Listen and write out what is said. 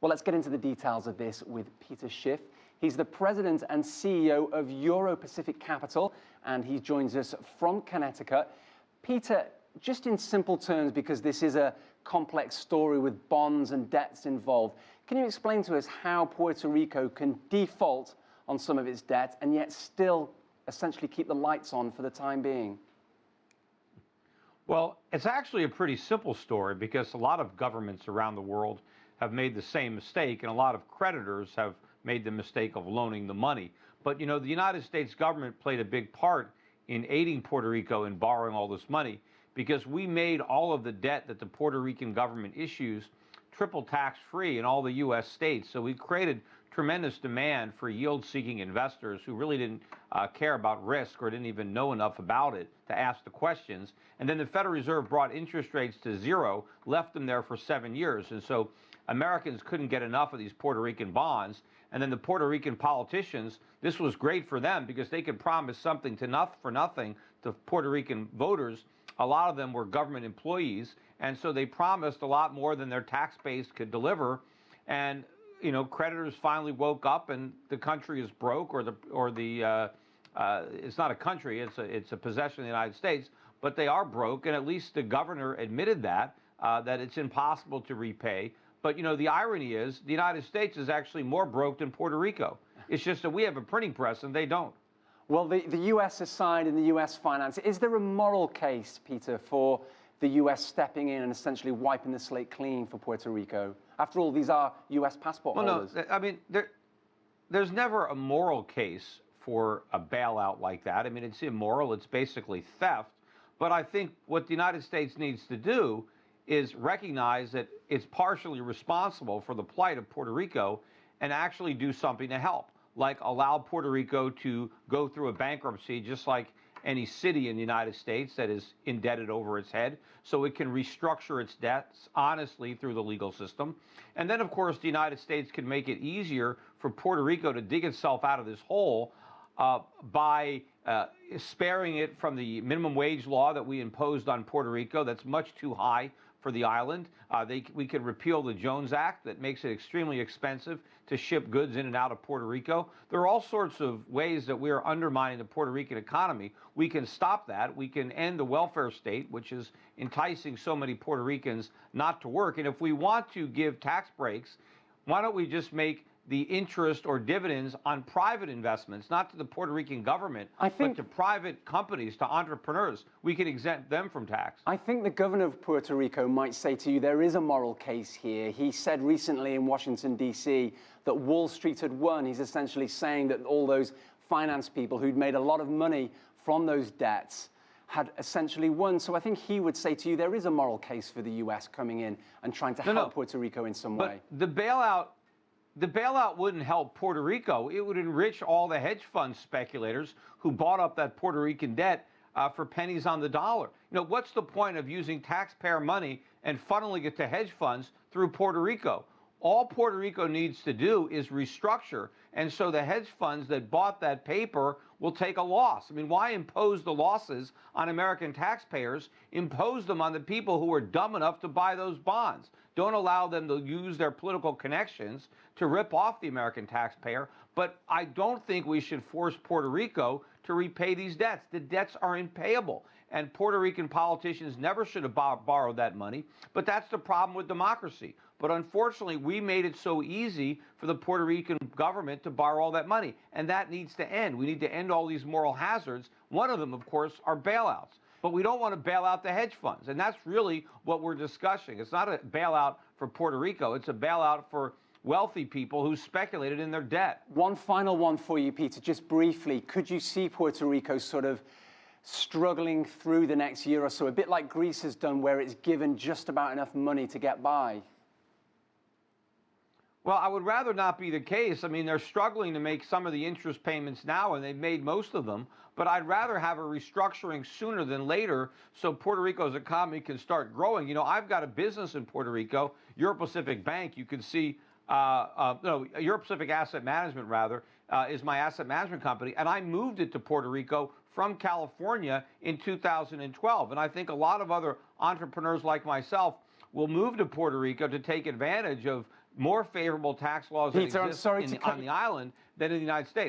Well, let's get into the details of this with Peter Schiff. He's the president and CEO of Euro-Pacific Capital, and he joins us from Connecticut. Peter, just in simple terms, because this is a complex story with bonds and debts involved, can you explain to us how Puerto Rico can default on some of its debt and yet still essentially keep the lights on for the time being? Well, it's actually a pretty simple story because a lot of governments around the world have made the same mistake, and a lot of creditors have made the mistake of loaning the money. But, you know, the United States government played a big part in aiding Puerto Rico in borrowing all this money because we made all of the debt that the Puerto Rican government issues triple tax-free in all the U.S. states. So we created tremendous demand for yield-seeking investors who really didn't care about risk or didn't even know enough about it to ask the questions. And then the Federal Reserve brought interest rates to zero, left them there for 7 years. And so Americans couldn't get enough of these Puerto Rican bonds. And then the Puerto Rican politicians, this was great for them because they could promise something for nothing to Puerto Rican voters. A lot of them were government employees, and so they promised a lot more than their tax base could deliver. And you know, creditors finally woke up, and the country is broke, it's not a country, it's a possession of the United States, but they are broke, and at least the governor admitted that it's impossible to repay. But you know, the irony is the United States is actually more broke than Puerto Rico. It's just that we have a printing press and they don't. Well, the U.S. aside in the U.S. finance, is there a moral case, Peter, for the U.S. stepping in and essentially wiping the slate clean for Puerto Rico? After all, these are U.S. passport holders. No, I mean, there's never a moral case for a bailout like that. I mean, it's immoral. It's basically theft. But I think what the United States needs to do is recognize that it's partially responsible for the plight of Puerto Rico and actually do something to help, like allow Puerto Rico to go through a bankruptcy just like any city in the United States that is indebted over its head, so it can restructure its debts honestly through the legal system. And then, of course, the United States can make it easier for Puerto Rico to dig itself out of this hole by sparing it from the minimum wage law that we imposed on Puerto Rico that's much too high for the island. We could repeal the Jones Act that makes it extremely expensive to ship goods in and out of Puerto Rico. There are all sorts of ways that we are undermining the Puerto Rican economy. We can stop that. We can end the welfare state, which is enticing so many Puerto Ricans not to work. And if we want to give tax breaks, why don't we just make the interest or dividends on private investments, not to the Puerto Rican government, but to private companies, to entrepreneurs? We can exempt them from tax. I think the governor of Puerto Rico might say to you there is a moral case here. He said recently in Washington, D.C., that Wall Street had won. He's essentially saying that all those finance people who'd made a lot of money from those debts had essentially won. So I think he would say to you there is a moral case for the U.S. coming in and trying to help Puerto Rico in some way. The bailout wouldn't help Puerto Rico. It would enrich all the hedge fund speculators who bought up that Puerto Rican debt for pennies on the dollar. You know, what's the point of using taxpayer money and funneling it to hedge funds through Puerto Rico? All Puerto Rico needs to do is restructure, and so the hedge funds that bought that paper will take a loss. I mean, why impose the losses on American taxpayers? Impose them on the people who are dumb enough to buy those bonds. Don't allow them to use their political connections to rip off the American taxpayer. But I don't think we should force Puerto Rico to repay these debts. The debts are impayable, and Puerto Rican politicians never should have borrowed that money. But that's the problem with democracy. But unfortunately, we made it so easy for the Puerto Rican government to borrow all that money, and that needs to end. We need to end all these moral hazards. One of them, of course, are bailouts. But we don't want to bail out the hedge funds, and that's really what we're discussing. It's not a bailout for Puerto Rico. It's a bailout for wealthy people who speculated in their debt. One final one for you, Peter, just briefly. Could you see Puerto Rico sort of struggling through the next year or so, a bit like Greece has done, where it's given just about enough money to get by? Well, I would rather not be the case. I mean, they're struggling to make some of the interest payments now, and they've made most of them. But I'd rather have a restructuring sooner than later so Puerto Rico's economy can start growing. You know, I've got a business in Puerto Rico, Euro-Pacific Bank. You can see, Euro-Pacific Asset Management, rather, is my asset management company. And I moved it to Puerto Rico from California in 2012. And I think a lot of other entrepreneurs like myself will move to Puerto Rico to take advantage of more favorable tax laws Peter, that I'm exist sorry to cut on the island than in the United States.